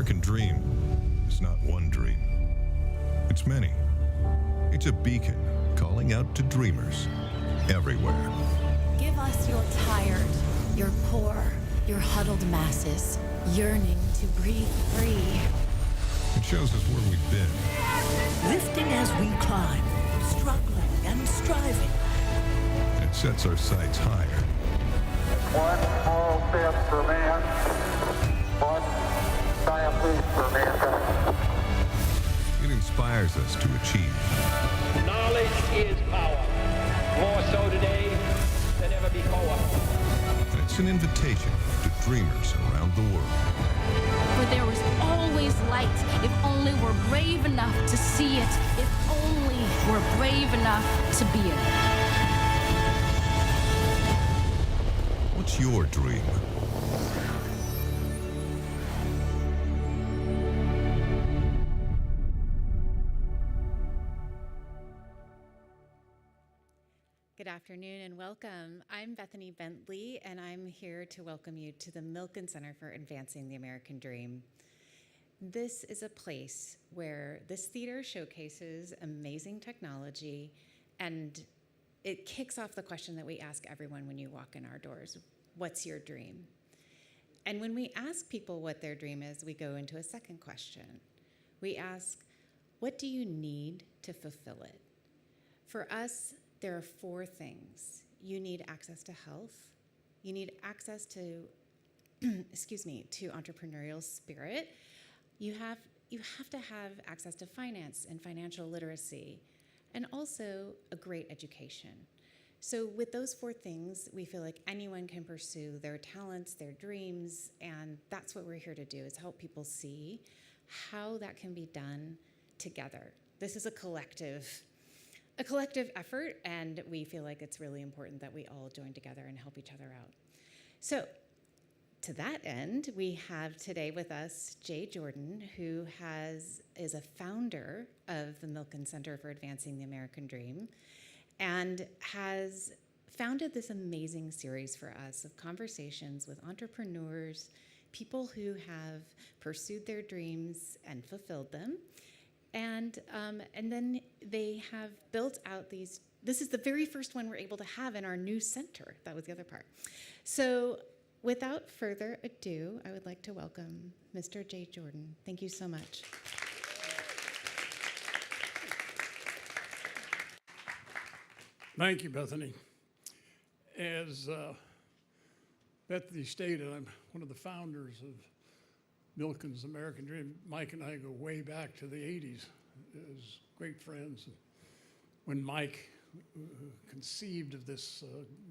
American dream is not one dream. It's many. It's a beacon calling out to dreamers everywhere. Give us your tired, your poor, your huddled masses, yearning to breathe free. It shows us where we've been. Lifting as we climb, struggling and striving. And it sets our sights higher. One small step for man, one giant leap for mankind. It inspires us to achieve. Knowledge is power, more so today than ever before. And it's an invitation to dreamers around the world. For there is always light if only we're brave enough to see it, if only we're brave enough to be it. What's your dream? Good afternoon and welcome. I'm Bethany Bentley, and I'm here to welcome you to the Milken Center for Advancing the American Dream. This is a place where this theater showcases amazing technology, and it kicks off the question that we ask everyone when you walk in our doors: what's your dream? And when we ask people what their dream is, we go into a second question. We ask, what do you need to fulfill it? For us, there are four things. You need access to health. You need access to, to entrepreneurial spirit. You have to have access to finance and financial literacy, and also a great education. So with those four things, we feel like anyone can pursue their talents, their dreams, and that's what we're here to do, is help people see how that can be done together. This is a collective effort, and we feel like it's really important that we all join together and help each other out. So to that end, we have today with us Jay Jordan, who is a founder of the Milken Center for Advancing the American Dream, and has founded this amazing series for us of conversations with entrepreneurs, people who have pursued their dreams and fulfilled them. And then they have built out these. This is the very first one we're able to have in our new center. That was the other part. So without further ado, I would like to welcome Mr. Jay Jordan. Thank you so much. Thank you, Bethany. As Bethany stated, I'm one of the founders of Milken's American Dream. Mike and I go way back to the 80s as great friends. When Mike conceived of this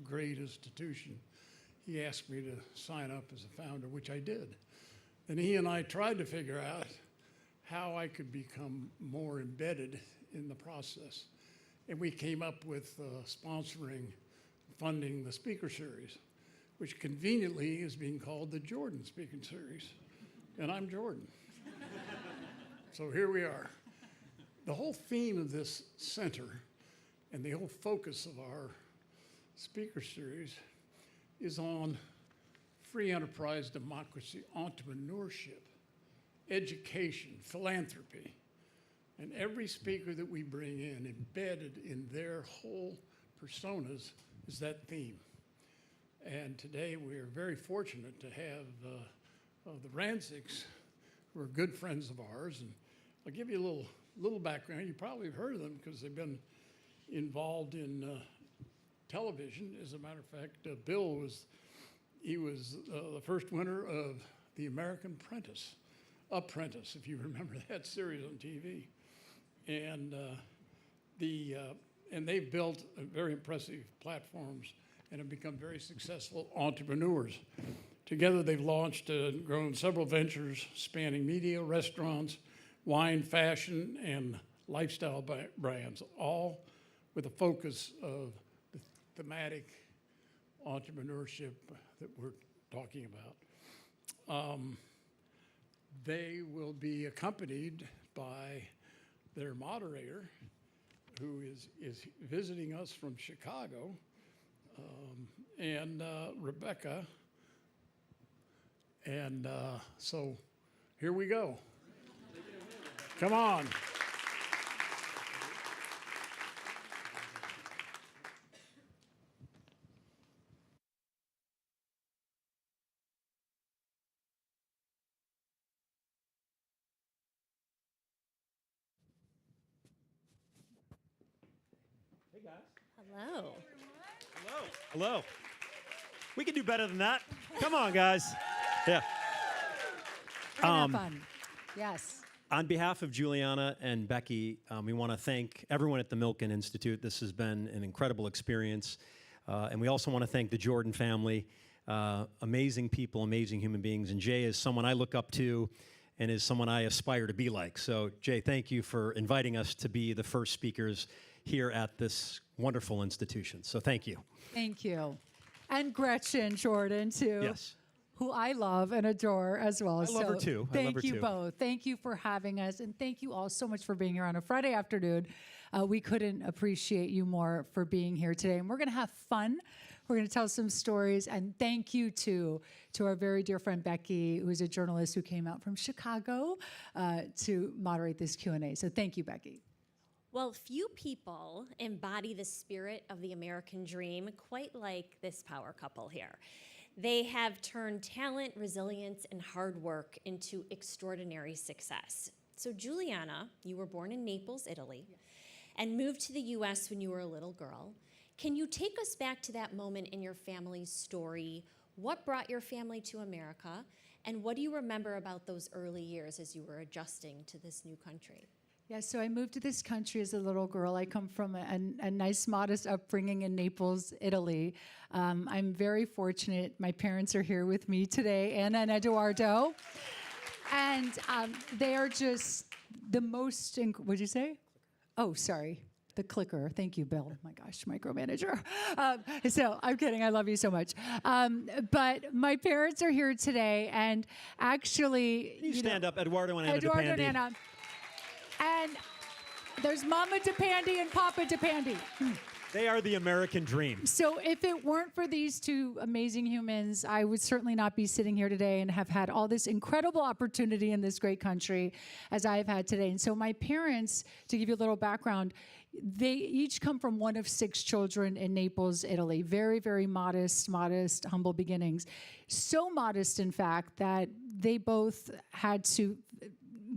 great institution, he asked me to sign up as a founder, which I did. And he and I tried to figure out how I could become more embedded in the process. And we came up with funding the speaker series, which conveniently is being called the Jordan Speaking Series. And I'm Jordan. So here we are. The whole theme of this center and the whole focus of our speaker series is on free enterprise democracy, entrepreneurship, education, philanthropy. And every speaker that we bring in, embedded in their whole personas, is that theme. And today we are very fortunate to have the Rancics, who are good friends of ours. And I'll give you a little background. You probably have heard of them because they've been involved in television. As a matter of fact, Bill was the first winner of the American Apprentice, if you remember that series on TV. And they've built very impressive platforms and have become very successful entrepreneurs. Together, they've launched and grown several ventures spanning media, restaurants, wine, fashion, and lifestyle brands, all with a focus of the thematic entrepreneurship that we're talking about. They will be accompanied by their moderator, who is visiting us from Chicago, and Rebecca. And so Here we go. Come on. Hello. Hello. We can do better than that. Come on, guys. Yeah. We're gonna have fun. Yes. On behalf of Giuliana and Becky, we want to thank everyone at the Milken Institute. This has been an incredible experience. And we also want to thank the Jordan family. Amazing people, amazing human beings. And Jay is someone I look up to and is someone I aspire to be like. So, Jay, thank you for inviting us to be the first speakers here at this wonderful institution. So thank you. Thank you. And Gretchen Jordan, too. Yes. Who I love and adore as well. I love her too. I love Thank her you too. both. Thank you for having us, and thank you all so much for being here on a Friday afternoon. We couldn't appreciate you more for being here today, and we're going to have fun. We're going to tell some stories, and thank you to our very dear friend Becky, who's a journalist who came out from Chicago to moderate this Q&A. So thank you, Becky. Well, few people embody the spirit of the American dream quite like this power couple here. They have turned talent, resilience, and hard work into extraordinary success. So Giuliana, you were born in Naples, Italy, and moved to the US when you were a little girl. Can you take us back to that moment in your family's story? What brought your family to America? And what do you remember about those early years as you were adjusting to this new country? Yeah, so I moved to this country as a little girl. I come from a nice, modest upbringing in Naples, Italy. I'm very fortunate. My parents are here with me today, Anna and Eduardo. And they are just the most, what'd you say? Oh, sorry. The clicker. Thank you, Bill. Oh my gosh, micromanager. So I'm kidding. I love you so much. But my parents are here today, and actually, You stand up, Eduardo and Anna Eduardo DePandi. and Anna. And there's Mama DePandi and Papa DePandi. They are the American dream. So if it weren't for these two amazing humans, I would certainly not be sitting here today and have had all this incredible opportunity in this great country as I've had today. And so my parents, to give you a little background, they each come from one of 6 children in Naples, Italy. Very, very modest, humble beginnings. So modest, in fact, that they both had to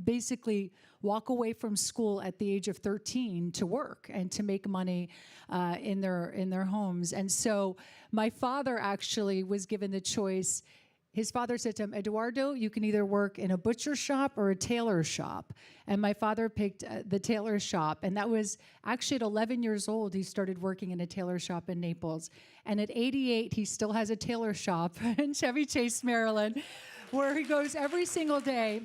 basically walk away from school at the age of 13 to work and to make money in their homes. And so my father actually was given the choice. His father said to him, Eduardo, you can either work in a butcher shop or a tailor shop. And my father picked the tailor shop. And that was actually at 11 years old, he started working in a tailor shop in Naples. And at 88, he still has a tailor shop in Chevy Chase, Maryland, where he goes every single day.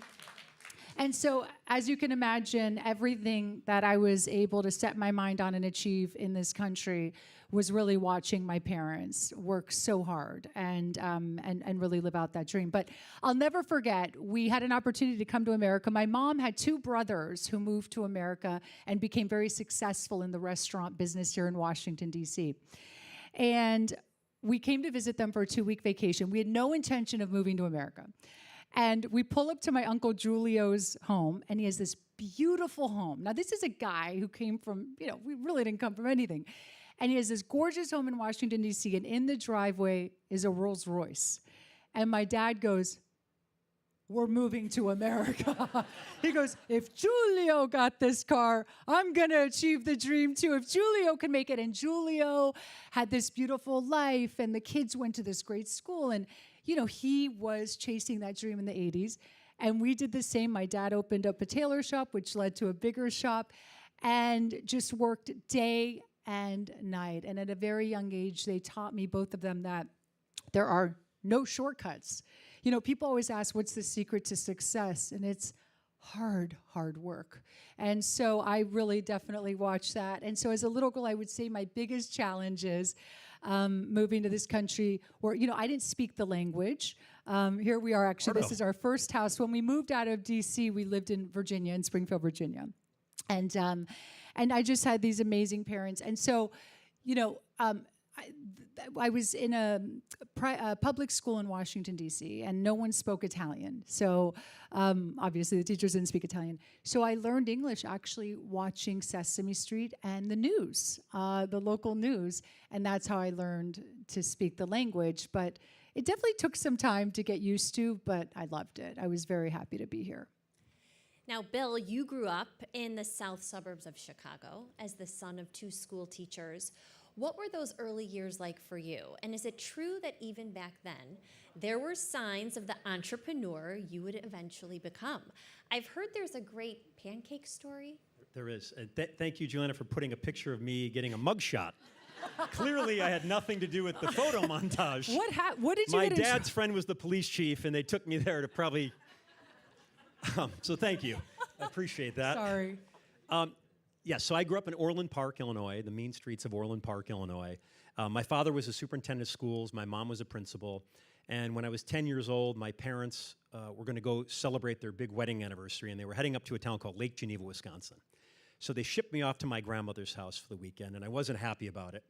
And so, as you can imagine, everything that I was able to set my mind on and achieve in this country was really watching my parents work so hard and really live out that dream. But I'll never forget, we had an opportunity to come to America. My mom had 2 brothers who moved to America and became very successful in the restaurant business here in Washington, D.C. And we came to visit them for a 2-week vacation. We had no intention of moving to America. And we pull up to my Uncle Giulio's home, and he has this beautiful home. Now, this is a guy who came from, we really didn't come from anything. And he has this gorgeous home in Washington, D.C., and in the driveway is a Rolls Royce. And my dad goes, we're moving to America. He goes, if Giulio got this car, I'm going to achieve the dream too. If Giulio can make it. And Giulio had this beautiful life, and the kids went to this great school. And he was chasing that dream in the 80s. And we did the same. My dad opened up a tailor shop, which led to a bigger shop, and just worked day and night. And at a very young age, they taught me, both of them, that there are no shortcuts. People always ask, what's the secret to success? And it's hard work. And so I really definitely watched that. And so as a little girl, I would say my biggest challenge is moving to this country where, I didn't speak the language. Here we are, actually. This is our first house. When we moved out of D.C., we lived in Virginia, in Springfield, Virginia. And I just had these amazing parents. And so, I was in a public school in Washington, D.C., and no one spoke Italian. So obviously the teachers didn't speak Italian. So I learned English actually watching Sesame Street and the news, the local news. And that's how I learned to speak the language. But it definitely took some time to get used to, but I loved it. I was very happy to be here. Now, Bill, you grew up in the south suburbs of Chicago as the son of 2 school teachers. What were those early years like for you? And is it true that even back then, there were signs of the entrepreneur you would eventually become? I've heard there's a great pancake story. There is. Thank you, Giuliana, for putting a picture of me getting a mugshot. Clearly, I had nothing to do with the photo montage. What did you My get in dad's friend was the police chief, and they took me there to probably... so thank you. I appreciate that. Sorry. Yes, so I grew up in Orland Park, Illinois, the mean streets of Orland Park, Illinois. My father was a superintendent of schools. My mom was a principal. And when I was 10 years old, my parents were going to go celebrate their big wedding anniversary, and they were heading up to a town called Lake Geneva, Wisconsin. So they shipped me off to my grandmother's house for the weekend, and I wasn't happy about it.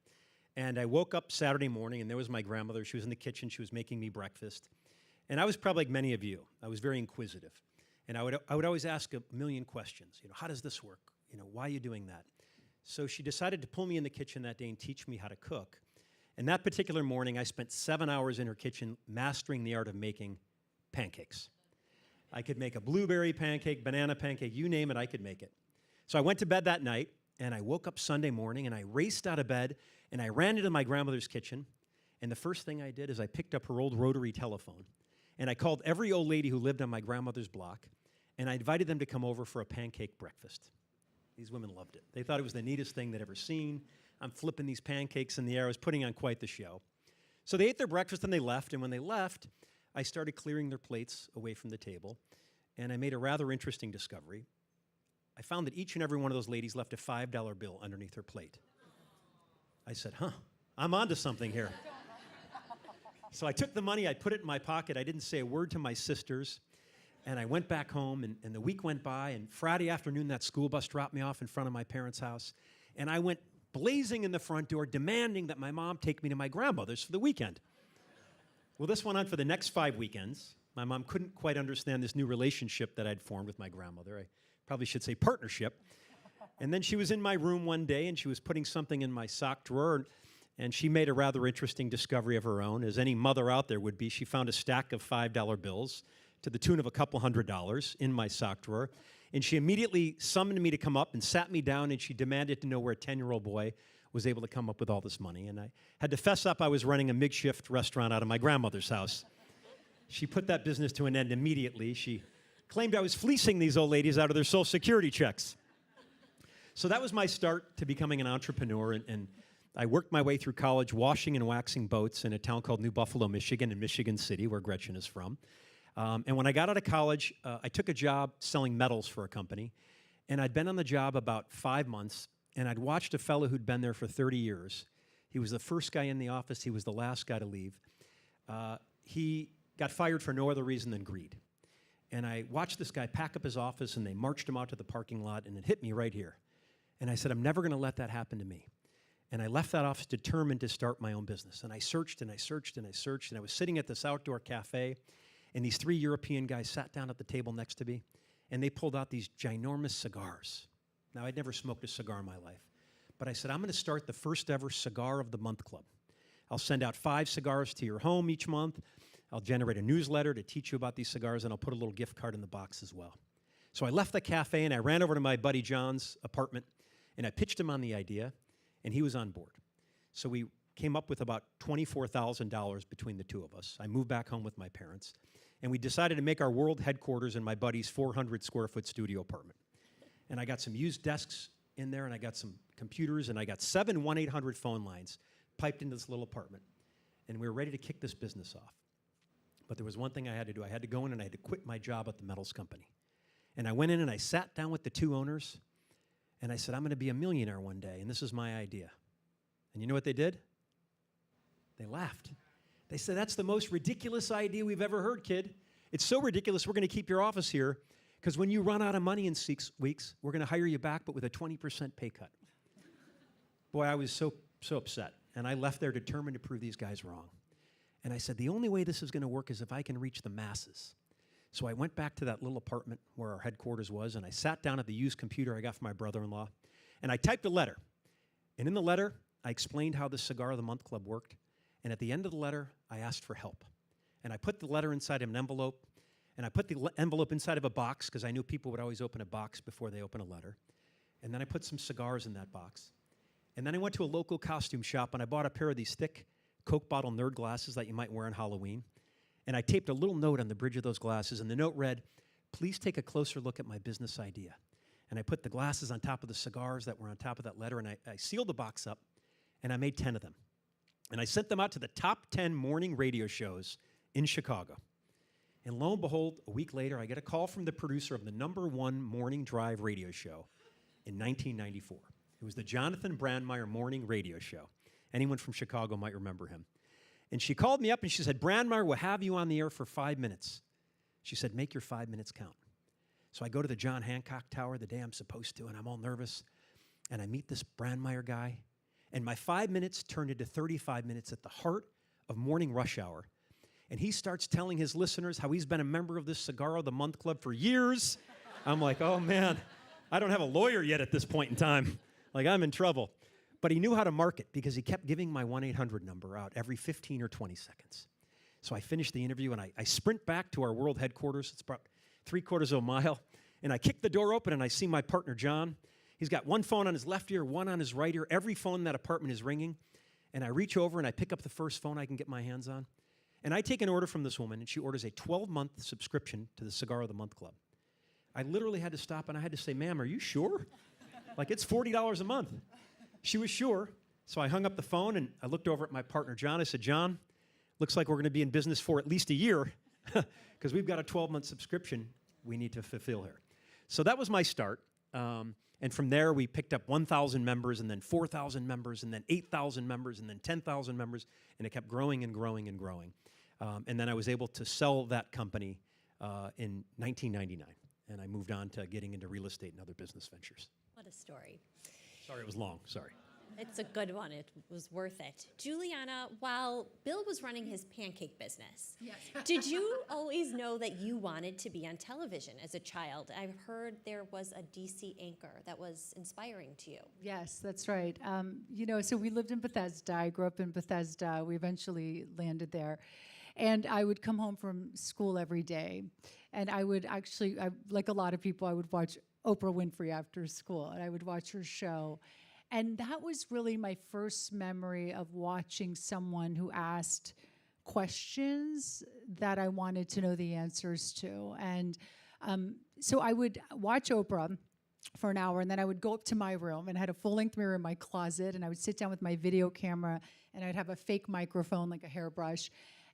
And I woke up Saturday morning, and there was my grandmother. She was in the kitchen. She was making me breakfast. And I was probably like many of you. I was very inquisitive. And I would always ask a million questions. How does this work? Why are you doing that? So she decided to pull me in the kitchen that day and teach me how to cook. And that particular morning, I spent 7 hours in her kitchen mastering the art of making pancakes. I could make a blueberry pancake, banana pancake, you name it, I could make it. So I went to bed that night, and I woke up Sunday morning, and I raced out of bed, and I ran into my grandmother's kitchen. And the first thing I did is I picked up her old rotary telephone, and I called every old lady who lived on my grandmother's block, and I invited them to come over for a pancake breakfast. These women loved it. They thought it was the neatest thing they'd ever seen. I'm flipping these pancakes in the air. I was putting on quite the show. So they ate their breakfast and they left, and when they left, I started clearing their plates away from the table, and I made a rather interesting discovery. I found that each and every one of those ladies left a $5 bill underneath her plate. I said, I'm onto something here. So I took the money, I put it in my pocket. I didn't say a word to my sisters. And I went back home, and the week went by, and Friday afternoon, that school bus dropped me off in front of my parents' house. And I went blazing in the front door, demanding that my mom take me to my grandmother's for the weekend. Well, this went on for the next 5 weekends. My mom couldn't quite understand this new relationship that I'd formed with my grandmother. I probably should say partnership. And then she was in my room one day, and she was putting something in my sock drawer, and she made a rather interesting discovery of her own. As any mother out there would be, she found a stack of $5 bills to the tune of a couple $100 in my sock drawer. And she immediately summoned me to come up and sat me down, and she demanded to know where a 10-year-old boy was able to come up with all this money. And I had to fess up I was running a makeshift restaurant out of my grandmother's house. She put that business to an end immediately. She claimed I was fleecing these old ladies out of their Social Security checks. So that was my start to becoming an entrepreneur, and I worked my way through college washing and waxing boats in a town called New Buffalo, Michigan, in Michigan City, where Gretchen is from. And when I got out of college, I took a job selling metals for a company. And I'd been on the job about 5 months, and I'd watched a fellow who'd been there for 30 years. He was the first guy in the office. He was the last guy to leave. He got fired for no other reason than greed. And I watched this guy pack up his office, and they marched him out to the parking lot, and it hit me right here. And I said, I'm never going to let that happen to me. And I left that office determined to start my own business. And I searched, and I searched, and I searched, and I was sitting at this outdoor cafe, and these 3 European guys sat down at the table next to me, and they pulled out these ginormous cigars. Now, I'd never smoked a cigar in my life, but I said, I'm going to start the first ever Cigar of the Month Club. I'll send out 5 cigars to your home each month. I'll generate a newsletter to teach you about these cigars, and I'll put a little gift card in the box as well. So I left the cafe, and I ran over to my buddy John's apartment, and I pitched him on the idea, and he was on board. So we came up with about $24,000 between the two of us. I moved back home with my parents, and we decided to make our world headquarters in my buddy's 400-square-foot studio apartment. And I got some used desks in there, and I got some computers, and I got 7 1-800 phone lines piped into this little apartment. And we were ready to kick this business off. But there was one thing I had to do. I had to go in, and I had to quit my job at the metals company. And I went in, and I sat down with the 2 owners, and I said, I'm going to be a millionaire one day, and this is my idea. And you know what they did? They laughed. They said, that's the most ridiculous idea we've ever heard, kid. It's so ridiculous, we're going to keep your office here, because when you run out of money in 6 weeks, we're going to hire you back, but with a 20% pay cut. Boy, I was so upset. And I left there determined to prove these guys wrong. And I said, the only way this is going to work is if I can reach the masses. So I went back to that little apartment where our headquarters was, and I sat down at the used computer I got from my brother-in-law, and I typed a letter. And in the letter, I explained how the Cigar of the Month Club worked. And at the end of the letter, I asked for help. And I put the letter inside an envelope, and I put the envelope inside of a box because I knew people would always open a box before they open a letter. And then I put some cigars in that box. And then I went to a local costume shop, and I bought a pair of these thick Coke bottle nerd glasses that you might wear on Halloween. And I taped a little note on the bridge of those glasses, and the note read, "Please take a closer look at my business idea." And I put the glasses on top of the cigars that were on top of that letter, and I sealed the box up, and I made 10 of them. And I sent them out to the top 10 morning radio shows in Chicago. And lo and behold, a week later, I get a call from the producer of the #1 morning drive radio show in 1994. It was the Jonathan Brandmeier morning radio show. Anyone from Chicago might remember him. And she called me up and she said, "Brandmeier, we'll have you on the air for 5 minutes." She said, "Make your 5 minutes count." So I go to the John Hancock Tower the day I'm supposed to, and I'm all nervous. And I meet this Brandmeier guy. And my 5 minutes turned into 35 minutes at the heart of morning rush hour. And he starts telling his listeners how he's been a member of this Cigar of the Month Club for years. I'm like, oh man, I don't have a lawyer yet at this point in time. Like, I'm in trouble. But he knew how to market because he kept giving my 1-800 number out every 15 or 20 seconds. So I finished the interview, and I sprint back to our world headquarters. It's about 3/4 of a mile. And I kick the door open, and I see my partner, John. He's got one phone on his left ear, one on his right ear. Every phone in that apartment is ringing. And I reach over, and I pick up the first phone I can get my hands on. And I take an order from this woman, and she orders a 12-month subscription to the Cigar of the Month Club. I literally had to stop, and I had to say, "Ma'am, are you sure? Like, it's $40 a month." She was sure, so I hung up the phone, and I looked over at my partner, John. I said, "John, looks like we're going to be in business for at least a year because we've got a 12-month subscription we need to fulfill here." So that was my start. And from there, we picked up 1,000 members, and then 4,000 members, and then 8,000 members, and then 10,000 members, and it kept growing and growing and growing. And then I was able to sell that company in 1999, and I moved on to getting into real estate and other business ventures. What a story. Sorry, it was long. Sorry. It's a good one. It was worth it. Giuliana, while Bill was running his pancake business, did you always know that you wanted to be on television as a child? I've heard there was a DC anchor that was inspiring to you. Yes, that's right. So we lived in Bethesda. I grew up in Bethesda. We eventually landed there. And I would come home from school every day. And I would actually, like a lot of people, I would watch Oprah Winfrey after school. And I would watch her show. And that was really my first memory of watching someone who asked questions that I wanted to know the answers to. And so I would watch Oprah for an hour, and then I would go up to my room, and I had a full-length mirror in my closet, and I would sit down with my video camera, and I'd have a fake microphone, like a hairbrush,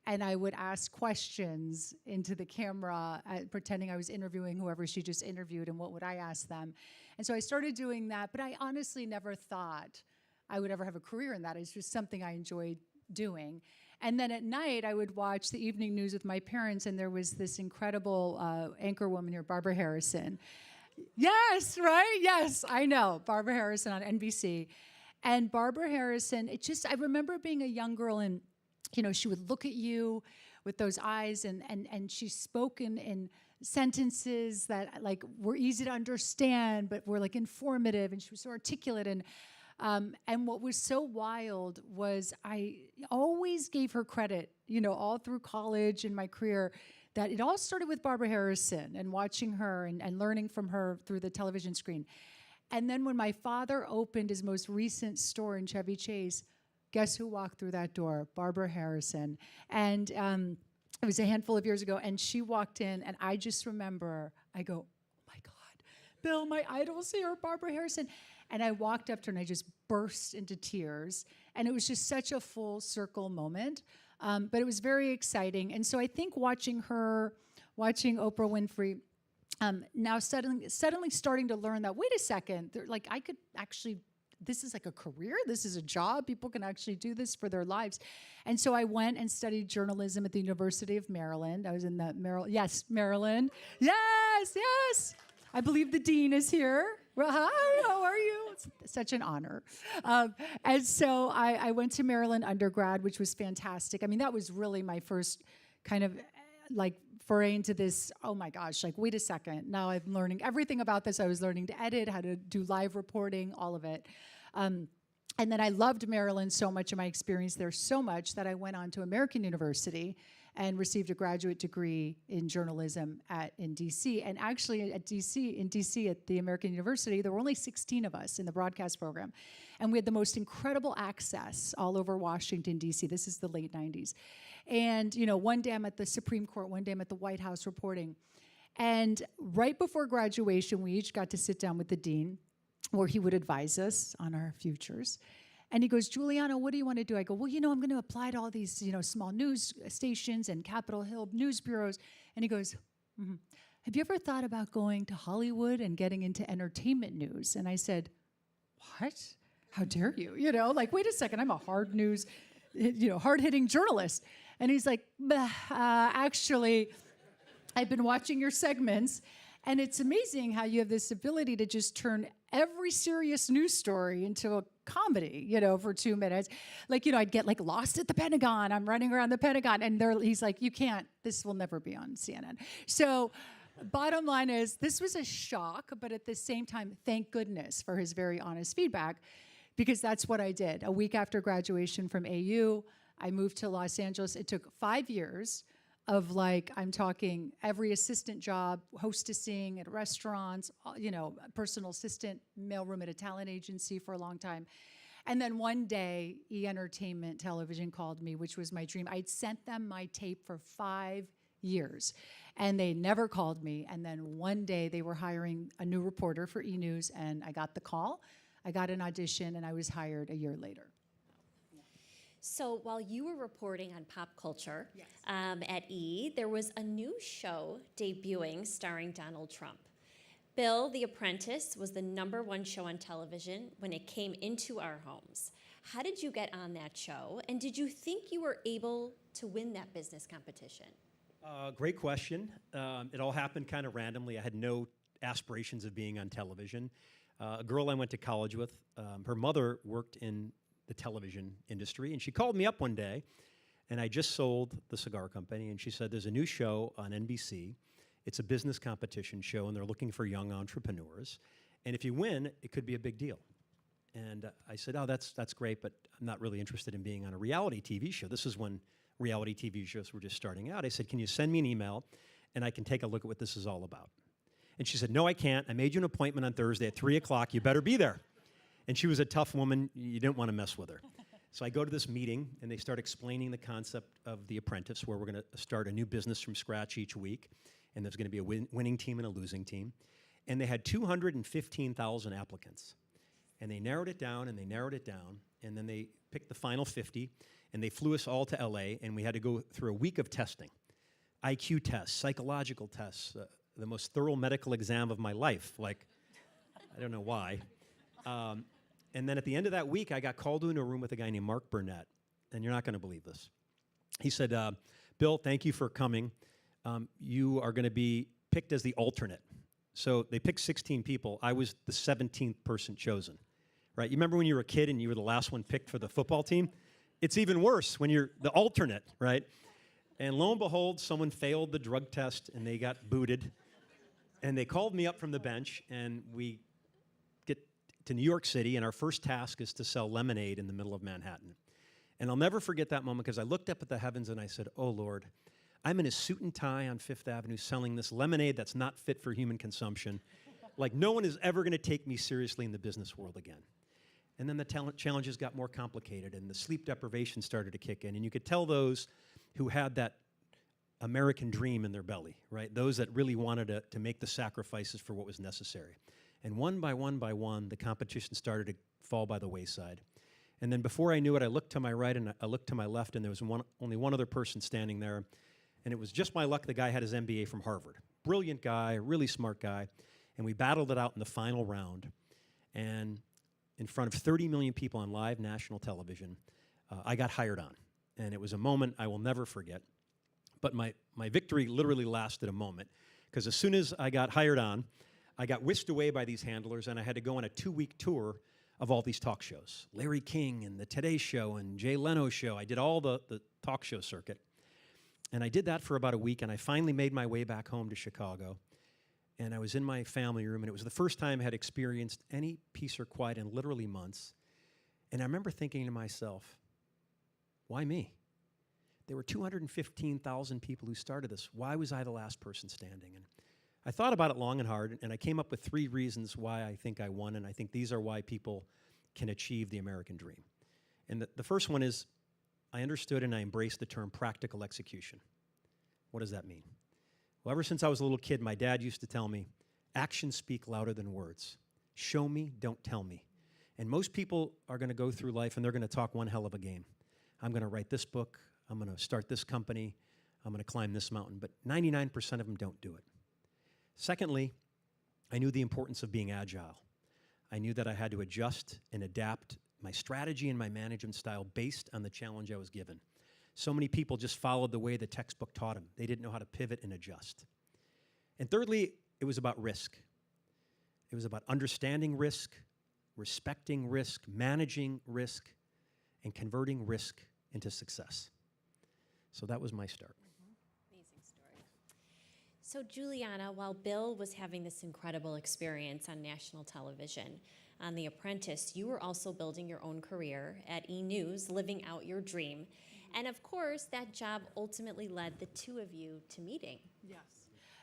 and I would ask questions into the camera, pretending I was interviewing whoever she just interviewed, and what would I ask them. And so I started doing that, but I honestly never thought I would ever have a career in that. It's just something I enjoyed doing. And then at night, I would watch the evening news with my parents, and there was this incredible anchor woman here, Barbara Harrison. Yes, right? Yes, I know. Barbara Harrison on NBC. And Barbara Harrison, I remember being a young girl, and she would look at you with those eyes, and she spoke in sentences that were easy to understand, but were informative, and she was so articulate. And what was so wild was I always gave her credit, all through college and my career, that it all started with Barbara Harrison and watching her and learning from her through the television screen. And then when my father opened his most recent store in Chevy Chase, guess who walked through that door? Barbara Harrison. And it was a handful of years ago, and she walked in, and I just remember, I go, "Oh my God, Bill, my idol's here, Barbara Harrison." And I walked up to her, and I just burst into tears. And it was just such a full circle moment. But it was very exciting. And so I think watching Oprah Winfrey, now suddenly starting to learn that, wait a second, I could actually, this is like a career, this is a job, people can actually do this for their lives. And so I went and studied journalism at the University of Maryland. I was in the Maryland. Yes. I believe the dean is here. Well, hi, how are you? It's such an honor. And so I went to Maryland undergrad, which was fantastic. I mean, that was really my first kind of like foray into this, oh my gosh, like, wait a second. Now I'm learning everything about this. I was learning to edit, how to do live reporting, all of it. And then I loved Maryland so much and my experience there so much that I went on to American University and received a graduate degree in journalism in DC. And actually in DC at the American University, there were only 16 of us in the broadcast program. And we had the most incredible access all over Washington, DC. This is the late 90s. And one day I'm at the Supreme Court, one day I'm at the White House reporting. And right before graduation, we each got to sit down with the dean, where he would advise us on our futures. And he goes, Giuliana, what do you want to do? I go, well, I'm going to apply to all these, small news stations and Capitol Hill news bureaus. And he goes, have you ever thought about going to Hollywood and getting into entertainment news? And I said, what? How dare you? Wait a second, I'm a hard-hitting journalist. And he's like, actually, I've been watching your segments, and it's amazing how you have this ability to just turn every serious news story into a comedy, for 2 minutes. I'd get lost at the Pentagon. I'm running around the Pentagon. And he's like, you can't, this will never be on CNN. So bottom line is, this was a shock, but at the same time, thank goodness for his very honest feedback, because that's what I did. A week after graduation from AU, I moved to Los Angeles. It took 5 years of I'm talking every assistant job, hostessing at restaurants, personal assistant, mailroom at a talent agency for a long time. And then one day, E! Entertainment Television called me, which was my dream. I'd sent them my tape for 5 years, and they never called me. And then one day, they were hiring a new reporter for E! News, and I got the call. I got an audition, and I was hired a year later. So while you were reporting on pop culture at E!, there was a new show debuting starring Donald Trump. Bill, the Apprentice, was the #1 show on television when it came into our homes. How did you get on that show? And did you think you were able to win that business competition? Great question. It all happened kind of randomly. I had no aspirations of being on television. A girl I went to college with, her mother worked in the television industry, and she called me up one day, and I just sold the cigar company, and she said, there's a new show on NBC. It's a business competition show, and they're looking for young entrepreneurs, and if you win, it could be a big deal. And I said, oh, that's great, but I'm not really interested in being on a reality TV show. This is when reality TV shows were just starting out. I said, can you send me an email, and I can take a look at what this is all about? And she said, no, I can't. I made you an appointment on Thursday at 3 o'clock. You better be there. And she was a tough woman. You didn't want to mess with her. So I go to this meeting, and they start explaining the concept of The Apprentice, where we're going to start a new business from scratch each week, and there's going to be a winning team and a losing team. And they had 215,000 applicants. And they narrowed it down, and they narrowed it down, and then they picked the final 50, and they flew us all to LA, and we had to go through a week of testing. IQ tests, psychological tests, the most thorough medical exam of my life. I don't know why. And then at the end of that week, I got called into a room with a guy named Mark Burnett, and you're not going to believe this. He said, Bill, thank you for coming. You are going to be picked as the alternate. So they picked 16 people. I was the 17th person chosen, right? You remember when you were a kid and you were the last one picked for the football team? It's even worse when you're the alternate, right? And lo and behold, someone failed the drug test, and they got booted. And they called me up from the bench, and we to New York City, and our first task is to sell lemonade in the middle of Manhattan. And I'll never forget that moment, because I looked up at the heavens and I said, oh Lord, I'm in a suit and tie on Fifth Avenue selling this lemonade that's not fit for human consumption. No one is ever going to take me seriously in the business world again. And then the challenges got more complicated, and the sleep deprivation started to kick in, and you could tell those who had that American dream in their belly, right? Those that really wanted to make the sacrifices for what was necessary. And one by one, the competition started to fall by the wayside. And then before I knew it, I looked to my right and I looked to my left, and there was only one other person standing there. And it was just my luck the guy had his MBA from Harvard. Brilliant guy, really smart guy. And we battled it out in the final round. And in front of 30 million people on live national television, I got hired on. And it was a moment I will never forget. But my victory literally lasted a moment, because as soon as I got hired on, I got whisked away by these handlers, and I had to go on a 2-week tour of all these talk shows. Larry King and the Today Show and Jay Leno Show. I did all the talk show circuit. And I did that for about a week, and I finally made my way back home to Chicago. And I was in my family room, and it was the first time I had experienced any peace or quiet in literally months. And I remember thinking to myself, why me? There were 215,000 people who started this. Why was I the last person standing? And I thought about it long and hard, and I came up with 3 reasons why I think I won, and I think these are why people can achieve the American dream. And the first one is I understood and I embraced the term practical execution. What does that mean? Well, ever since I was a little kid, my dad used to tell me, actions speak louder than words. Show me, don't tell me. And most people are going to go through life and they're going to talk one hell of a game. I'm going to write this book. I'm going to start this company. I'm going to climb this mountain. But 99% of them don't do it. Secondly, I knew the importance of being agile. I knew that I had to adjust and adapt my strategy and my management style based on the challenge I was given. So many people just followed the way the textbook taught them. They didn't know how to pivot and adjust. And thirdly, it was about risk. It was about understanding risk, respecting risk, managing risk, and converting risk into success. So that was my start. Amazing story. So Giuliana, while Bill was having this incredible experience on national television, on The Apprentice, you were also building your own career at E! News, living out your dream. And of course, that job ultimately led the two of you to meeting. Yes.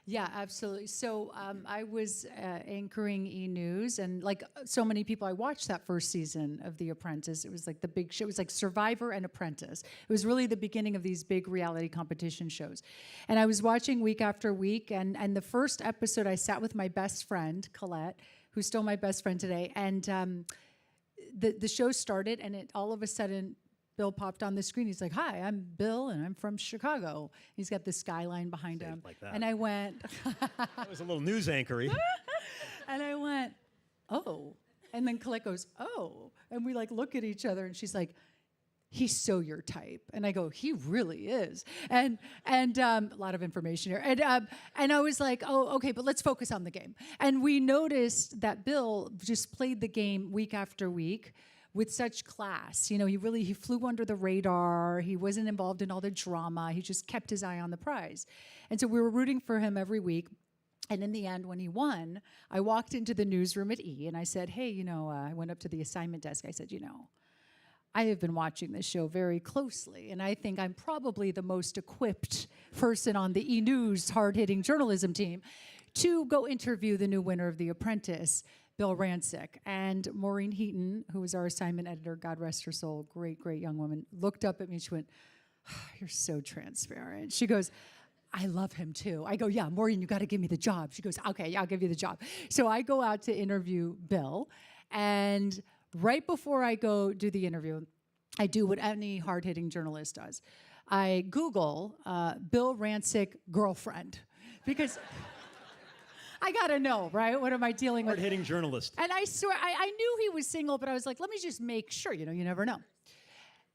Yeah, absolutely. So I was anchoring E! News, and like so many people, I watched that first season of The Apprentice. It was like the big show. It was like Survivor and Apprentice. It was really the beginning of these big reality competition shows. And I was watching week after week, and the first episode, I sat with my best friend, Colette, who's still my best friend today, and the show started, and it all of a sudden, Bill popped on the screen. He's like, "Hi, I'm Bill, and I'm from Chicago." He's got the skyline behind him. Like that. And I went... That was a little news anchory. And I went, "Oh." And then Colette goes, "Oh." And we like look at each other, and she's like, "He's so your type." And I go, "He really is." And a lot of information here. And I was like, "Oh, okay, but let's focus on the game." And we noticed that Bill just played the game week after week with such class. You know, he flew under the radar. He wasn't involved in all the drama. He just kept his eye on the prize. And so we were rooting for him every week. And in the end, when he won, I walked into the newsroom at E! And I said, "Hey, I went up to the assignment desk. I said, I have been watching this show very closely, and I think I'm probably the most equipped person on the E! News hard-hitting journalism team to go interview the new winner of The Apprentice, Bill Rancic." And Maureen Heaton, who was our assignment editor, God rest her soul, great, great young woman, looked up at me and she went, "You're so transparent." She goes, "I love him too." I go, "Yeah, Maureen, you got to give me the job." She goes, "Okay, yeah, I'll give you the job." So I go out to interview Bill, and right before I go do the interview, I do what any hard-hitting journalist does. I Google Bill Rancic girlfriend, because I gotta know, right? What am I dealing with? Hard-hitting journalist. And I swear, I knew he was single, but I was like, let me just make sure, you never know.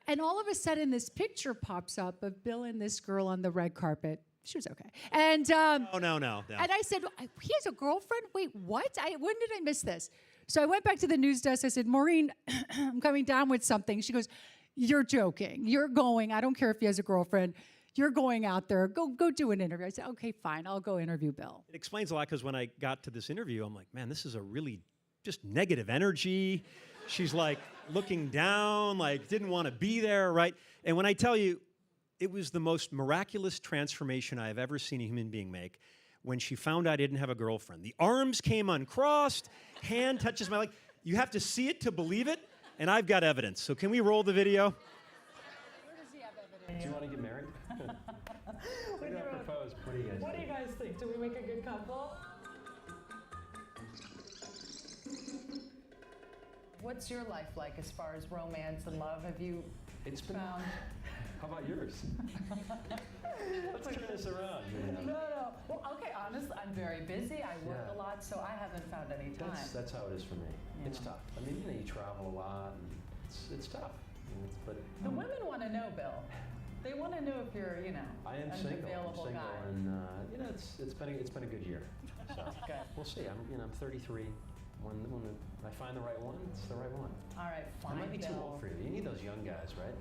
And all of a sudden, this picture pops up of Bill and this girl on the red carpet. She was okay. And No. And I said, "He has a girlfriend? Wait, what? When did I miss this?" So I went back to the news desk. I said, "Maureen, I'm coming down with something." She goes, "You're joking. You're going. I don't care if he has a girlfriend. You're going out there. Go do an interview." I said, "Okay, fine. I'll go interview Bill." It explains a lot, because when I got to this interview, I'm like, man, this is a really just negative energy. She's like looking down, like didn't want to be there, right? And when I tell you, it was the most miraculous transformation I have ever seen a human being make. When she found out I didn't have a girlfriend, the arms came uncrossed, hand touches my leg. You have to see it to believe it, and I've got evidence. So can we roll the video? Where does he have evidence? Do you want to get married? We're going to propose. What do you guys What do you guys think? Do we make a good couple? What's your life like as far as romance and love? Have you found? How about yours? Let's turn this around. No. Well, okay, honestly, I'm very busy. I work a lot, so I haven't found any time. That's how it is for me. Yeah. It's tough. I mean, you travel a lot, and it's tough. But The women want to know, Bill. They want to know if you're, I am an single. available I'm single, guy. and it's been a good year. So Good. we'll see. I'm 33. When I find the right one, it's the right one. All right, I fine, might be too Bill. old for you. You need those young guys, right?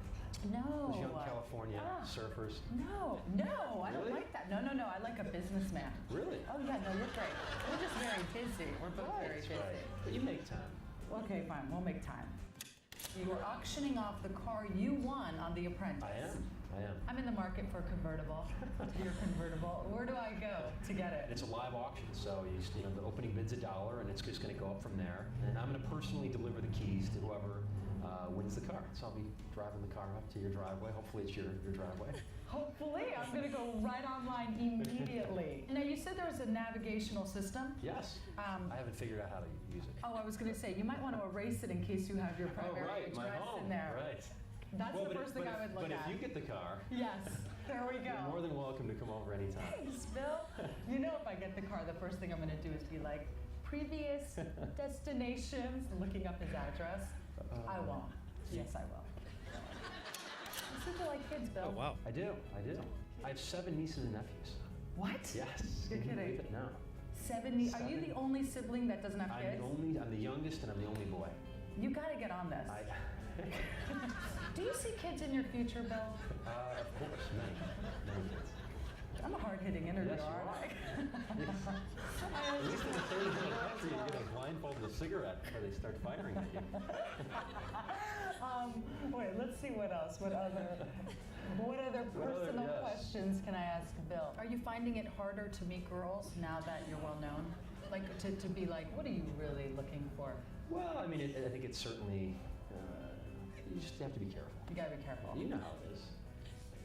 No. Those young California surfers. No, I don't Really? like that. No, I like a businessman. Really? Oh yeah, no, you're great. We're just very busy. We're both very busy. Right. But you make time. Okay, fine, we'll make time. You are auctioning off the car you won on The Apprentice. I am. I'm in the market for a convertible. Your convertible. Where do I go to get it? It's a live auction, so the opening bid's $1, and it's just going to go up from there. And I'm going to personally deliver the keys to whoever wins the car. So I'll be driving the car up to your driveway. Hopefully it's your driveway. Hopefully, I'm going to go right online immediately. Now, you said there was a navigational system. Yes. I haven't figured out how to use it. Oh, I was going to say, you might want to erase it in case you have your primary my address home. in there. Right. That's the first thing I would look But at. if you get the car, Yes, there we go. you're more than welcome to come over anytime. Thanks, Bill. You know, if I get the car, the first thing I'm going to do is be like, previous destinations, looking up his address. I won't. Yes, I will. You seem to like kids, Bill. Oh, wow. I do. I have 7 nieces and nephews. What? Yes. You're Can you kidding. believe it? No. 70. Are you the only sibling that doesn't have kids? I'm the youngest and I'm the only boy. You got to get on this. Do you see kids in your future, Bill? Of course, many kids. I'm a hard-hitting interviewer, Yes, you aren't are. I? At least in the third world country, you get a blindfold and a cigarette before they start firing at you. Wait, let's see what else. What other personal questions can I ask Bill? Are you finding it harder to meet girls now that you're well known? Like to be like, what are you really looking for? Well, I mean, I think it's certainly, you just have to be careful. You gotta be careful. You know how it is.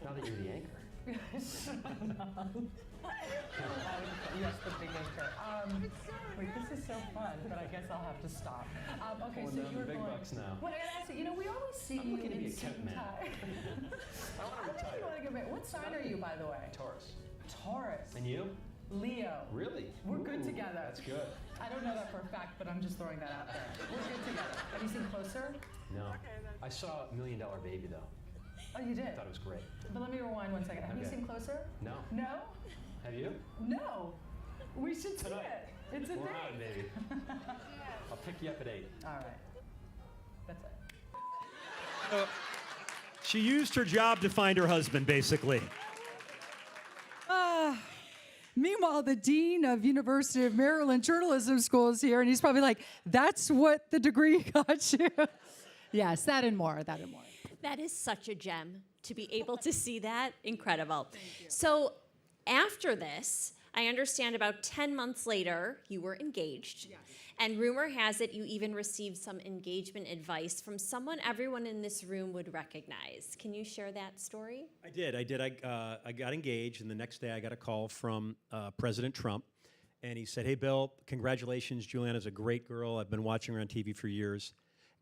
Now that you're the anchor. Yes, the big anchor. Wait, this is so fun, but I guess I'll have to stop. Okay, Pulling so down you're the big going. bucks now. Well, I gotta ask you, we always see I'm you looking to be in a suit Kent and man. tie. I want to I think retire. you want to get married. What sign are you, by the way? Taurus. Taurus. And you? Leo. Really? We're good Ooh, together. That's good. I don't know that for a fact, but I'm just throwing that out there. We're good together. Have you seen Closer? No. I saw $1 Million Baby though. Oh, you did? I thought it was great. But let me rewind 1 second. Have you Okay. seen Closer? No. No? Have you? No. We should see Tonight. it. It's a We're date. on, baby. I'll pick you up at 8. All right. That's it. She used her job to find her husband, basically. Meanwhile, the dean of University of Maryland Journalism School is here, and he's probably like, that's what the degree got you. Yes, that and more, that and more. That is such a gem to be able to see that. Incredible. So after this, I understand about 10 months later, you were engaged. Yes. And rumor has it you even received some engagement advice from someone everyone in this room would recognize. Can you share that story? I did. I got engaged, and the next day I got a call from President Trump, and he said, "Hey, Bill, congratulations. Giuliana's a great girl. I've been watching her on TV for years.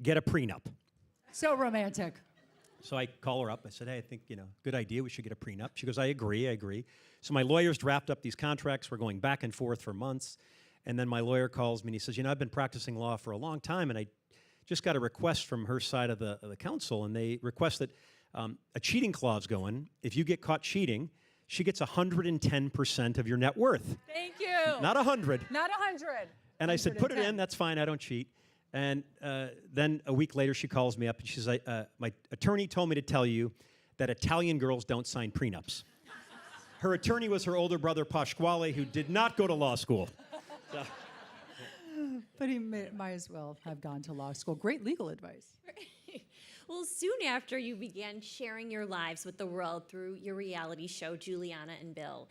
Get a prenup." So romantic. So I call her up. I said, "Hey, I think, good idea. We should get a prenup." She goes, I agree. So my lawyers draft up these contracts. We're going back and forth for months. And then my lawyer calls me and he says, I've been practicing law for a long time, and I just got a request from her side of the council, and they request that a cheating clause go in. If you get caught cheating, she gets 110% of your net worth. Thank you. Not 100. Not 100. And I said, put it in. That's fine. I don't cheat. And then a week later, she calls me up, and she says, my attorney told me to tell you that Italian girls don't sign prenups. Her attorney was her older brother, Pasquale, who did not go to law school. So. But he might as well have gone to law school. Great legal advice. Well, soon after you began sharing your lives with the world through your reality show, Giuliana and Bill.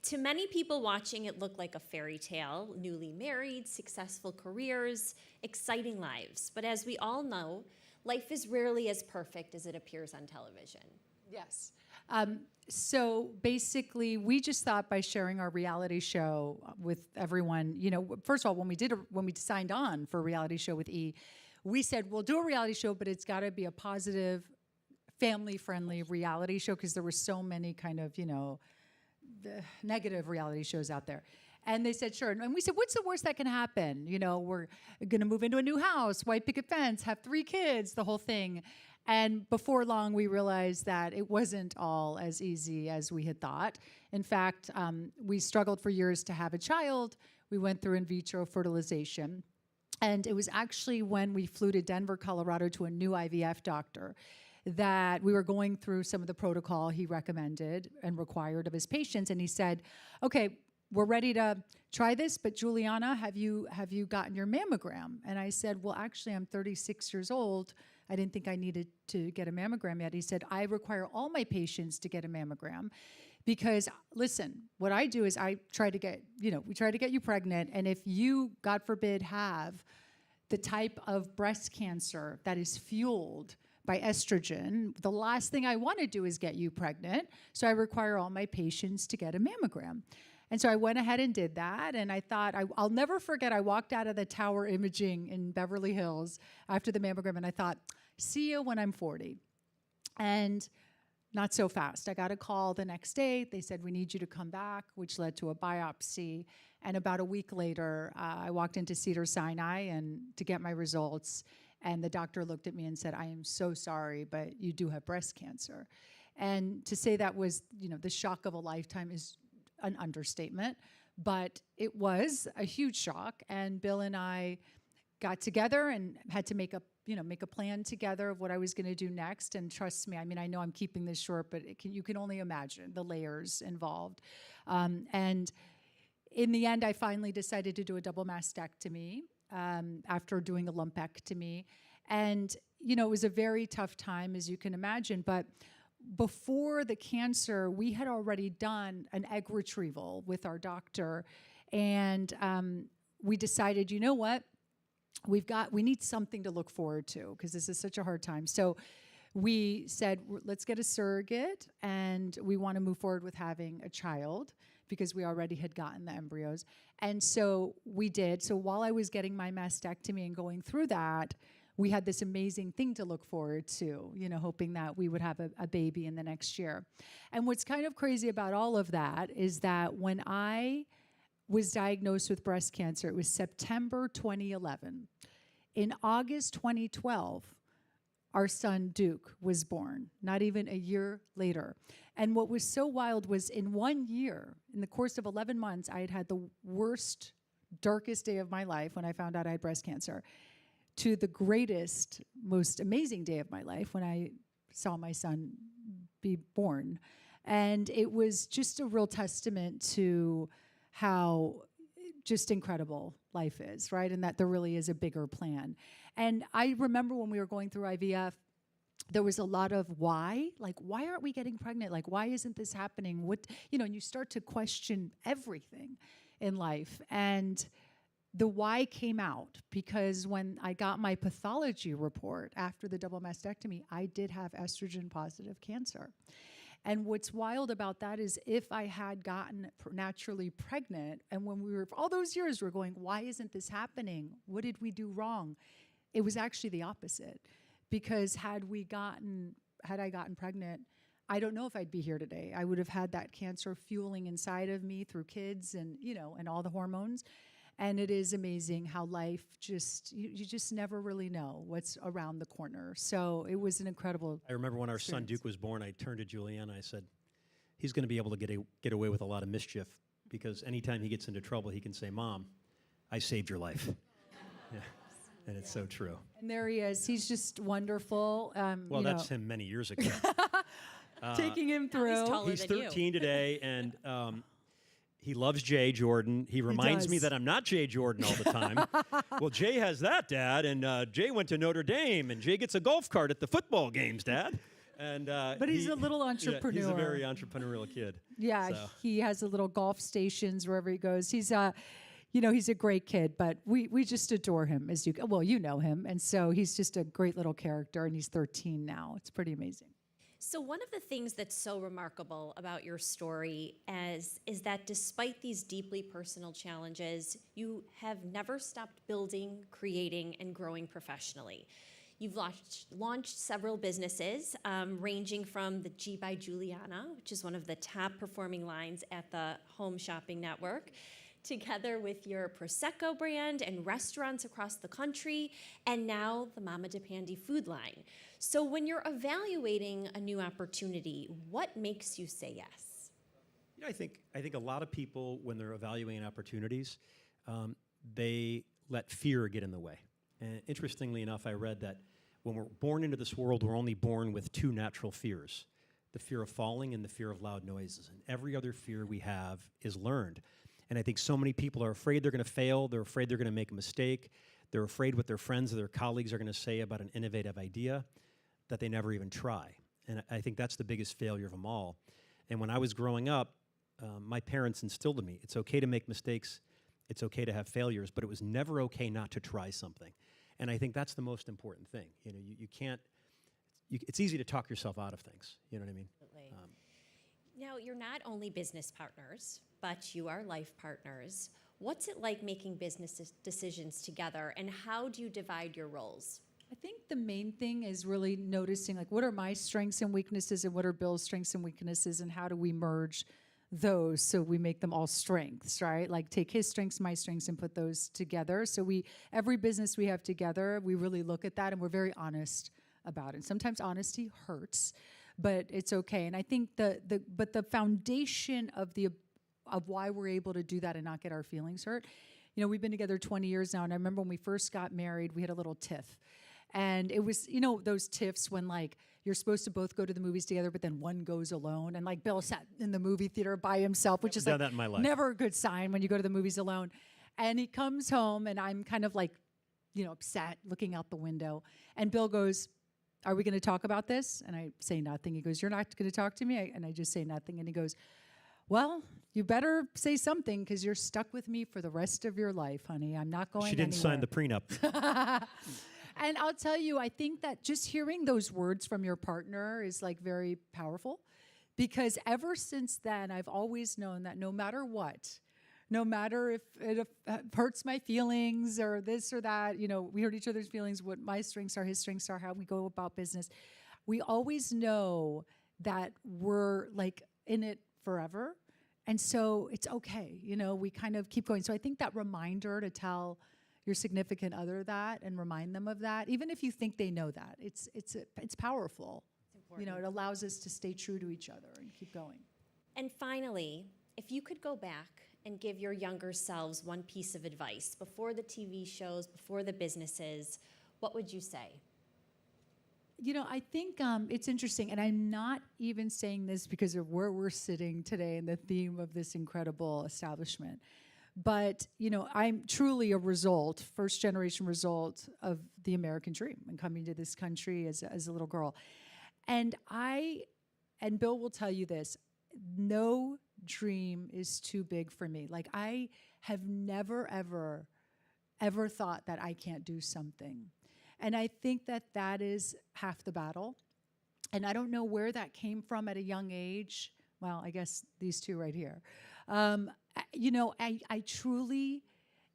To many people watching, it looked like a fairy tale, newly married, successful careers, exciting lives. But as we all know, life is rarely as perfect as it appears on television. Yes. So basically, we just thought by sharing our reality show with everyone, first of all, when we signed on for a reality show with E, we said, we'll do a reality show, but it's got to be a positive, family-friendly reality show, because there were so many kind of, negative reality shows out there. And they said, sure. And we said, what's the worst that can happen? We're going to move into a new house, white picket fence, have 3 kids, the whole thing. And before long, we realized that it wasn't all as easy as we had thought. In fact, we struggled for years to have a child. We went through in vitro fertilization. And it was actually when we flew to Denver, Colorado to a new IVF doctor that we were going through some of the protocol he recommended and required of his patients. And he said, okay, we're ready to try this, but Giuliana, have you gotten your mammogram? And I said, well, actually, I'm 36 years old. I didn't think I needed to get a mammogram yet. He said, I require all my patients to get a mammogram because, listen, what I do is I try to get, we try to get you pregnant. And if you, God forbid, have the type of breast cancer that is fueled by estrogen, the last thing I want to do is get you pregnant. So I require all my patients to get a mammogram. And so I went ahead and did that. And I thought, I'll never forget, I walked out of the Tower Imaging in Beverly Hills after the mammogram, and I thought, see you when I'm 40. And not so fast. I got a call the next day. They said, we need you to come back, which led to a biopsy. And about a week later, I walked into Cedars-Sinai and to get my results. And the doctor looked at me and said, I am so sorry, but you do have breast cancer. And to say that was, the shock of a lifetime is an understatement, but it was a huge shock. And Bill and I got together and had to make a plan together of what I was going to do next. And trust me, I know I'm keeping this short, but you can only imagine the layers involved. And in the end, I finally decided to do a double mastectomy after doing a lumpectomy. And, it was a very tough time, as you can imagine, but before the cancer, we had already done an egg retrieval with our doctor, and we decided, you know what, we need something to look forward to because this is such a hard time. So we said, let's get a surrogate, and we want to move forward with having a child because we already had gotten the embryos. And so we did. So while I was getting my mastectomy and going through that, we had this amazing thing to look forward to, hoping that we would have a baby in the next year. And what's kind of crazy about all of that is that when I was diagnosed with breast cancer, it was September 2011. In August 2012, our son Duke was born, not even a year later. And what was so wild was in 1 year, in the course of 11 months, I had the worst, darkest day of my life when I found out I had breast cancer, to the greatest, most amazing day of my life when I saw my son be born. And it was just a real testament to how just incredible life is, right? And that there really is a bigger plan. And I remember when we were going through IVF, there was a lot of why, like, why aren't we getting pregnant? Like, why isn't this happening? And you start to question everything in life. And the why came out because when I got my pathology report after the double mastectomy, I did have estrogen positive cancer. And what's wild about that is if I had gotten naturally pregnant, and when we were, for all those years, we're going, why isn't this happening? What did we do wrong? It was actually the opposite. Because had I gotten pregnant, I don't know if I'd be here today. I would have had that cancer fueling inside of me through kids and, and all the hormones. And it is amazing how life you just never really know what's around the corner. So it was an incredible I remember when our son Duke was born, I turned to Giuliana, I said, he's going to be able to get away with a lot of mischief because anytime he gets into trouble, he can say, Mom, I saved your life. Yeah. And it's so true. And there he is. He's just wonderful. Well, that's him many years ago. Taking him through. He's 13 today, and he loves Jay Jordan. He reminds me that I'm not Jay Jordan all the time. Well, Jay has that, Dad, and Jay went to Notre Dame, and Jay gets a golf cart at the football games, Dad. And but he's a little entrepreneur. Yeah, he's a very entrepreneurial kid. Yeah, so. He has a little golf stations wherever he goes. He's he's a great kid, but we just adore him you know him, and so he's just a great little character, and he's 13 now. It's pretty amazing. So one of the things that's so remarkable about your story is that despite these deeply personal challenges, you have never stopped building, creating, and growing professionally. You've launched several businesses, ranging from the G by Giuliana, which is one of the top performing lines at the Home Shopping Network, together with your Prosecco brand and restaurants across the country, and now the Mama DePandy food line. So when you're evaluating a new opportunity, what makes you say yes? I think a lot of people, when they're evaluating opportunities, they let fear get in the way. And interestingly enough, I read that when we're born into this world, we're only born with two natural fears, the fear of falling and the fear of loud noises. And every other fear we have is learned. And I think so many people are afraid they're going to fail. They're afraid they're going to make a mistake. They're afraid what their friends or their colleagues are going to say about an innovative idea that they never even try. And I think that's the biggest failure of them all. And when I was growing up, my parents instilled in me, it's okay to make mistakes, it's okay to have failures, but it was never okay not to try something. And I think that's the most important thing. You know, you can't, it's easy to talk yourself out of things, you know what I mean? Absolutely. Now, you're not only business partners, but you are life partners. What's it like making business decisions together, and how do you divide your roles? I think the main thing is really noticing, like, what are my strengths and weaknesses and what are Bill's strengths and weaknesses, and how do we merge those so we make them all strengths, right? Like, take his strengths, my strengths, and put those together. So every business we have together, we really look at that and we're very honest about it. Sometimes honesty hurts, but it's okay. And I think but the foundation of why we're able to do that and not get our feelings hurt, you know, we've been together 20 years now, and I remember when we first got married, we had a little tiff. And it was, you know, those tiffs when, like, you're supposed to both go to the movies together, but then one goes alone. And, like, Bill sat in the movie theater by himself, which is, like, that in my life. Never a good sign when you go to the movies alone. And he comes home, and I'm kind of, like, you know, upset, looking out the window. And Bill goes, "Are we going to talk about this?" And I say nothing. He goes, "You're not going to talk to me?" And I just say nothing. And he goes, "Well, you better say something because you're stuck with me for the rest of your life, honey. I'm not going anywhere." She didn't sign the prenup. And I'll tell you, I think that just hearing those words from your partner is, like, very powerful, because ever since then, I've always known that no matter what, no matter if it hurts my feelings or this or that, you know, we hurt each other's feelings, what my strengths are, his strengths are, how we go about business, we always know that we're, like, in it forever. And so it's okay, you know, we kind of keep going. So I think that reminder to tell your significant other that and remind them of that, even if you think they know that, it's powerful. You know, it allows us to stay true to each other and keep going. And finally, if you could go back and give your younger selves one piece of advice before the TV shows, before the businesses, what would you say? You know, I think it's interesting, and I'm not even saying this because of where we're sitting today and the theme of this incredible establishment. But, you know, I'm truly a result, first generation result of the American dream and coming to this country as a little girl. And Bill will tell you this, no dream is too big for me. Like, I have never, ever thought that I can't do something. And I think that is half the battle. And I don't know where that came from at a young age. Well, I guess these two right here. You know, I truly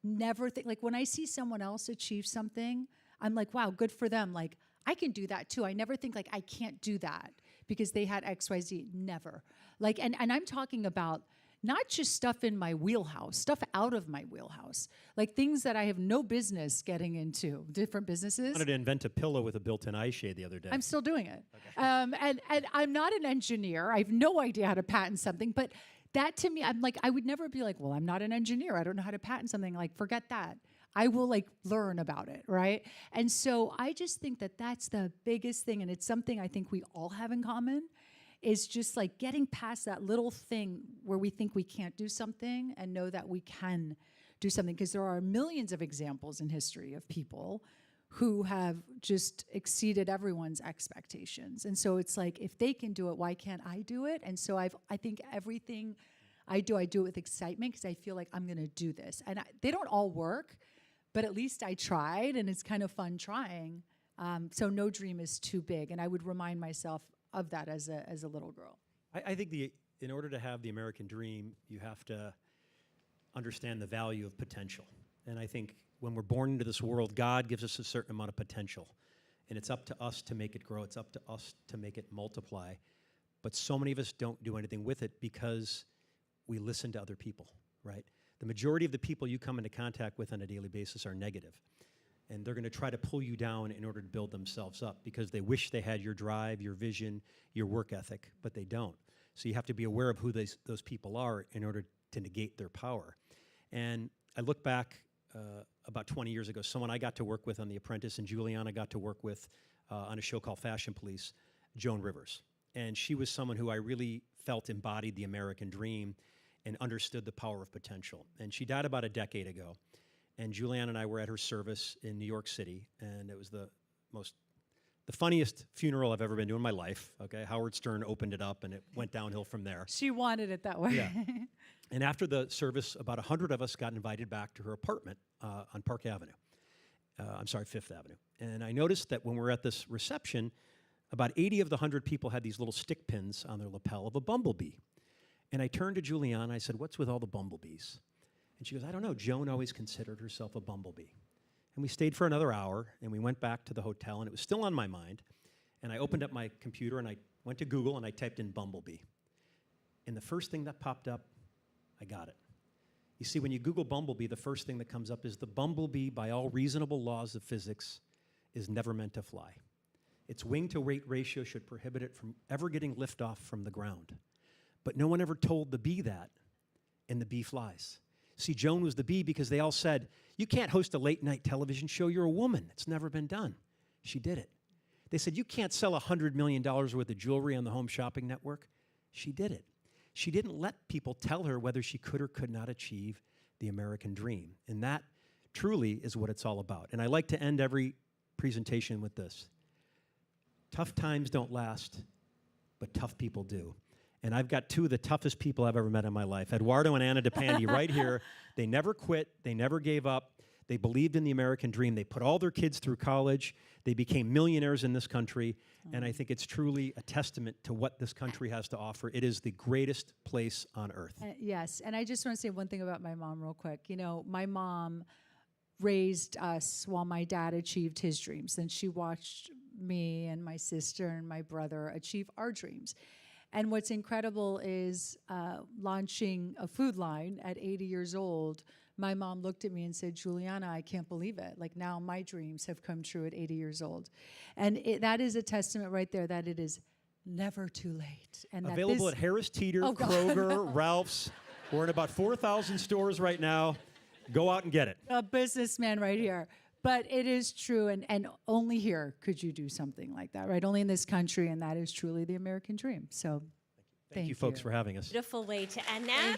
never think, like, when I see someone else achieve something, I'm like, wow, good for them. Like, I can do that too. I never think, like, I can't do that because they had X, Y, Z. Never. Like, and I'm talking about not just stuff in my wheelhouse, stuff out of my wheelhouse, like things that I have no business getting into, different businesses. I wanted to invent a pillow with a built-in eye shade the other day. I'm still doing it. Okay. And I'm not an engineer. I have no idea how to patent something, but that to me, I'm like, I would never be like, well, I'm not an engineer. I don't know how to patent something. Like, forget that. I will, like, learn about it, right? And so I just think that that's the biggest thing, and it's something I think we all have in common, is just, like, getting past that little thing where we think we can't do something and know that we can do something. Because there are millions of examples in history of people who have just exceeded everyone's expectations. And so it's like, if they can do it, why can't I do it? And so I think everything I do it with excitement because I feel like I'm going to do this. And they don't all work, but at least I tried, and it's kind of fun trying. So no dream is too big. And I would remind myself of that as a little girl. I think in order to have the American dream, you have to understand the value of potential. And I think when we're born into this world, God gives us a certain amount of potential. And it's up to us to make it grow. It's up to us to make it multiply. But so many of us don't do anything with it because we listen to other people, right? The majority of the people you come into contact with on a daily basis are negative. And they're going to try to pull you down in order to build themselves up because they wish they had your drive, your vision, your work ethic, but they don't. So you have to be aware of who those people are in order to negate their power. And I look back about 20 years ago, someone I got to work with on The Apprentice, and Giuliana got to work with on a show called Fashion Police, Joan Rivers. And she was someone who I really felt embodied the American dream and understood the power of potential. And she died about a decade ago. And Giuliana and I were at her service in New York City, and it was the funniest funeral I've ever been to in my life. Okay, Howard Stern opened it up, and it went downhill from there. She wanted it that way. Yeah. And after the service, about 100 of us got invited back to her apartment on Park Avenue. Fifth Avenue. And I noticed that when we were at this reception, about 80 of the 100 people had these little stick pins on their lapel of a bumblebee. And I turned to Giuliana and I said, "What's with all the bumblebees?" And she goes, "I don't know. Joan always considered herself a bumblebee." And we stayed for another hour, and we went back to the hotel, and it was still on my mind. And I opened up my computer, and I went to Google, and I typed in bumblebee. And the first thing that popped up, I got it. You see, when you Google bumblebee, the first thing that comes up is the bumblebee, by all reasonable laws of physics, is never meant to fly. Its wing-to-weight ratio should prohibit it from ever getting liftoff from the ground. But no one ever told the bee that, and the bee flies. See, Joan was the bee because they all said, "You can't host a late-night television show. You're a woman. It's never been done." She did it. They said, "You can't sell $100 million worth of jewelry on the Home Shopping Network." She did it. She didn't let people tell her whether she could or could not achieve the American dream. And that truly is what it's all about. And I like to end every presentation with this. Tough times don't last, but tough people do. And I've got two of the toughest people I've ever met in my life, Eduardo and Anna DePandi, right here. They never quit. They never gave up. They believed in the American dream. They put all their kids through college. They became millionaires in this country. And I think it's truly a testament to what this country has to offer. It is the greatest place on earth. Yes, and I just want to say one thing about my mom real quick. You know, my mom raised us while my dad achieved his dreams. And she watched me and my sister and my brother achieve our dreams. And what's incredible is launching a food line at 80 years old. My mom looked at me and said, "Giuliana, I can't believe it. Like, now my dreams have come true at 80 years old." And that is a testament right there that it is never too late. And available at Harris Teeter, Kroger, Ralph's. We're in about 4,000 stores right now. Go out and get it. A businessman right here. But it is true, and only here could you do something like that, right? Only in this country, and that is truly the American dream. So thank you folks for having us. Beautiful way to end that.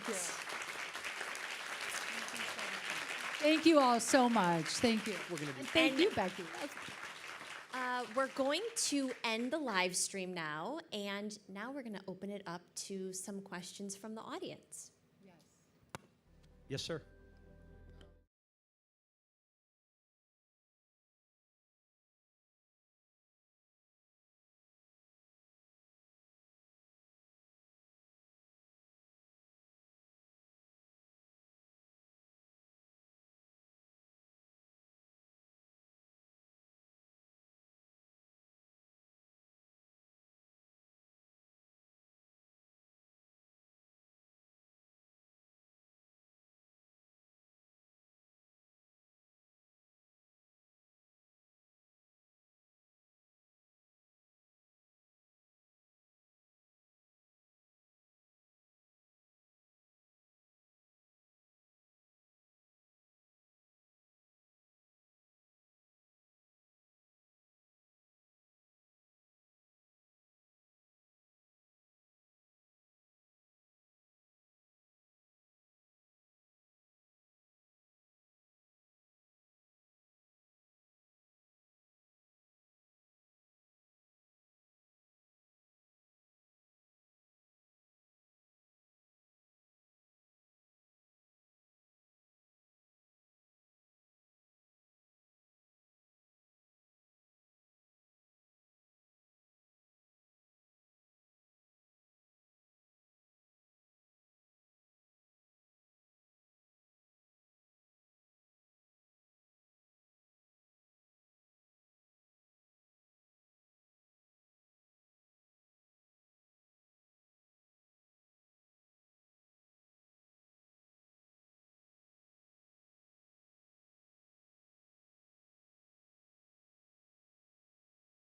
Thank you all so much. Thank you. Thank you, Becky. We're going to end the live stream now, and now we're going to open it up to some questions from the audience. Yes, sir.